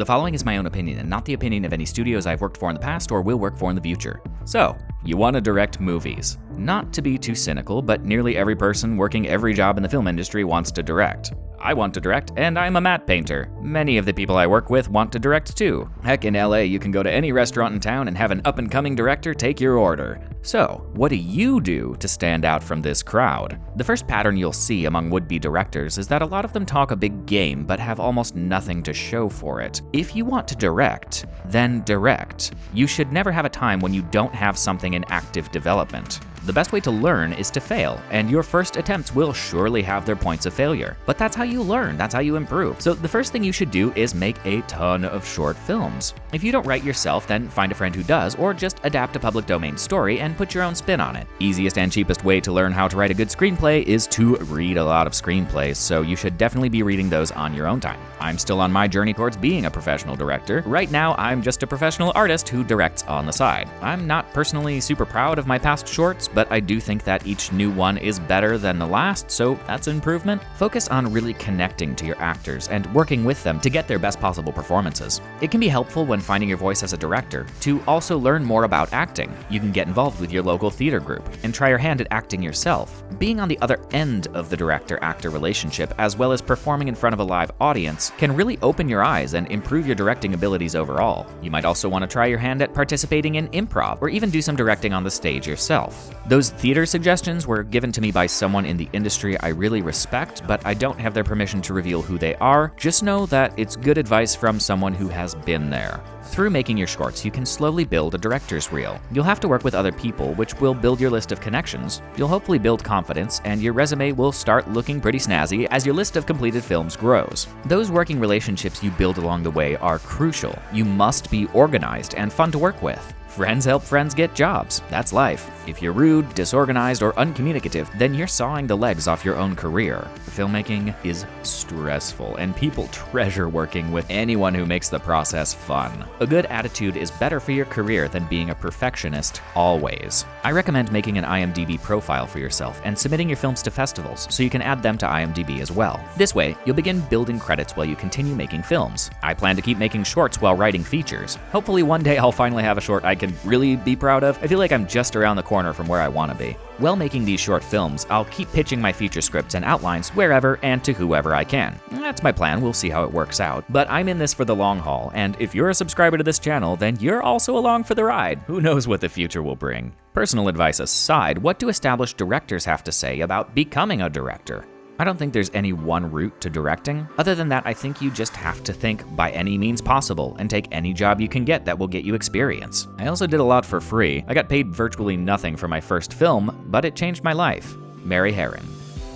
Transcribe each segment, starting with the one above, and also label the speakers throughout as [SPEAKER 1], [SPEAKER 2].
[SPEAKER 1] The following is my own opinion and not the opinion of any studios I've worked for in the past or will work for in the future. So, you want to direct movies. Not to be too cynical, but nearly every person working every job in the film industry wants to direct. I want to direct, and I'm a matte painter. Many of the people I work with want to direct too. Heck, in LA, you can go to any restaurant in town and have an up-and-coming director take your order. So, what do you do to stand out from this crowd? The first pattern you'll see among would-be directors is that a lot of them talk a big game but have almost nothing to show for it. If you want to direct, then direct. You should never have a time when you don't have something in active development. The best way to learn is to fail, and your first attempts will surely have their points of failure. But that's how you learn, that's how you improve. So the first thing you should do is make a ton of short films. If you don't write yourself, then find a friend who does, or just adapt a public domain story and put your own spin on it. Easiest and cheapest way to learn how to write a good screenplay is to read a lot of screenplays, so you should definitely be reading those on your own time. I'm still on my journey towards being a professional director. Right now, I'm just a professional artist who directs on the side. I'm not personally super proud of my past shorts, but I do think that each new one is better than the last, so that's an improvement. Focus on really connecting to your actors and working with them to get their best possible performances. It can be helpful when finding your voice as a director to also learn more about acting. You can get involved with your local theater group and try your hand at acting yourself. Being on the other end of the director-actor relationship, as well as performing in front of a live audience, can really open your eyes and improve your directing abilities overall. You might also want to try your hand at participating in improv, or even do some directing on the stage yourself. Those theater suggestions were given to me by someone in the industry I really respect, but I don't have their permission to reveal who they are. Just know that it's good advice from someone who has been there. Through making your shorts, you can slowly build a director's reel. You'll have to work with other people, which will build your list of connections. You'll hopefully build confidence, and your resume will start looking pretty snazzy as your list of completed films grows. Those working relationships you build along the way are crucial. You must be organized and fun to work with. Friends help friends get jobs. That's life. If you're rude, disorganized, or uncommunicative, then you're sawing the legs off your own career. Filmmaking is stressful, and people treasure working with anyone who makes the process fun. A good attitude is better for your career than being a perfectionist always. I recommend making an IMDb profile for yourself and submitting your films to festivals so you can add them to IMDb as well. This way, you'll begin building credits while you continue making films. I plan to keep making shorts while writing features. Hopefully one day I'll finally have a short I can really be proud of. I feel like I'm just around the corner from where I want to be. While making these short films, I'll keep pitching my feature scripts and outlines wherever and to whoever I can. That's my plan, we'll see how it works out. But I'm in this for the long haul, and if you're a subscriber to this channel, then you're also along for the ride. Who knows what the future will bring? Personal advice aside, what do established directors have to say about becoming a director? I don't think there's any one route to directing. Other than that, I think you just have to think by any means possible and take any job you can get that will get you experience. I also did a lot for free. I got paid virtually nothing for my first film, but it changed my life. Mary Herron.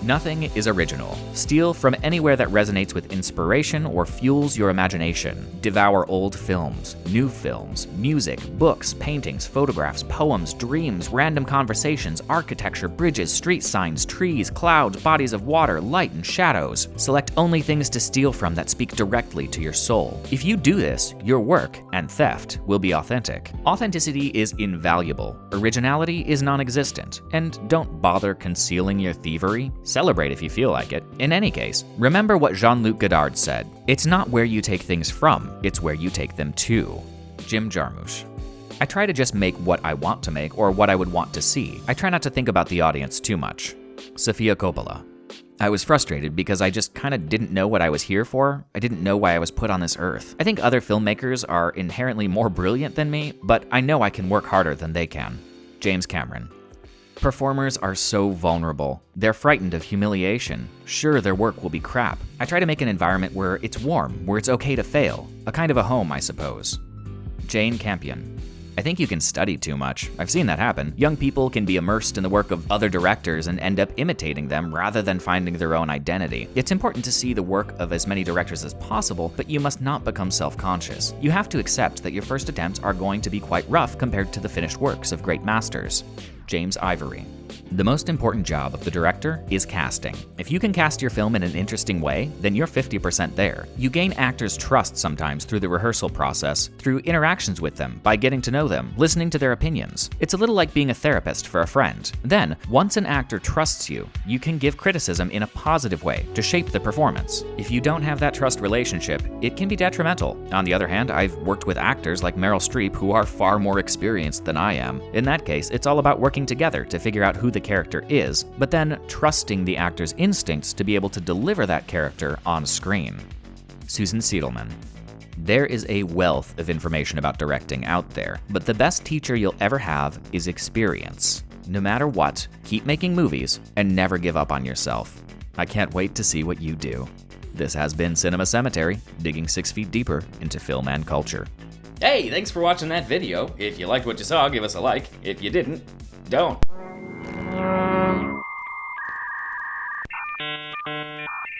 [SPEAKER 1] Nothing is original. Steal from anywhere that resonates with inspiration or fuels your imagination. Devour old films, new films, music, books, paintings, photographs, poems, dreams, random conversations, architecture, bridges, street signs, trees, clouds, bodies of water, light, and shadows. Select only things to steal from that speak directly to your soul. If you do this, your work and theft will be authentic. Authenticity is invaluable. Originality is non-existent. And don't bother concealing your thievery. Celebrate if you feel like it. In any case, remember what Jean-Luc Godard said. It's not where you take things from, it's where you take them to. Jim Jarmusch. I try to just make what I want to make or what I would want to see. I try not to think about the audience too much. Sofia Coppola. I was frustrated because I just kind of didn't know what I was here for. I didn't know why I was put on this earth. I think other filmmakers are inherently more brilliant than me, but I know I can work harder than they can. James Cameron. Performers are so vulnerable. They're frightened of humiliation. Sure, their work will be crap. I try to make an environment where it's warm, where it's okay to fail. A kind of a home, I suppose. Jane Campion. I think you can study too much. I've seen that happen. Young people can be immersed in the work of other directors and end up imitating them rather than finding their own identity. It's important to see the work of as many directors as possible, but you must not become self-conscious. You have to accept that your first attempts are going to be quite rough compared to the finished works of great masters. James Ivory. The most important job of the director is casting. If you can cast your film in an interesting way, then you're 50% there. You gain actors' trust sometimes through the rehearsal process, through interactions with them, by getting to know them, listening to their opinions. It's a little like being a therapist for a friend. Then, once an actor trusts you, you can give criticism in a positive way to shape the performance. If you don't have that trust relationship, it can be detrimental. On the other hand, I've worked with actors like Meryl Streep who are far more experienced than I am. In that case, it's all about working together to figure out who the character is, but then trusting the actor's instincts to be able to deliver that character on screen. Susan Siedelman. There is a wealth of information about directing out there, but the best teacher you'll ever have is experience. No matter what, keep making movies and never give up on yourself. I can't wait to see what you do. This has been Cinema Cemetery, digging 6 feet deeper into film and culture. Hey, thanks for watching that video. If you liked what you saw, give us a like. If you didn't, don't.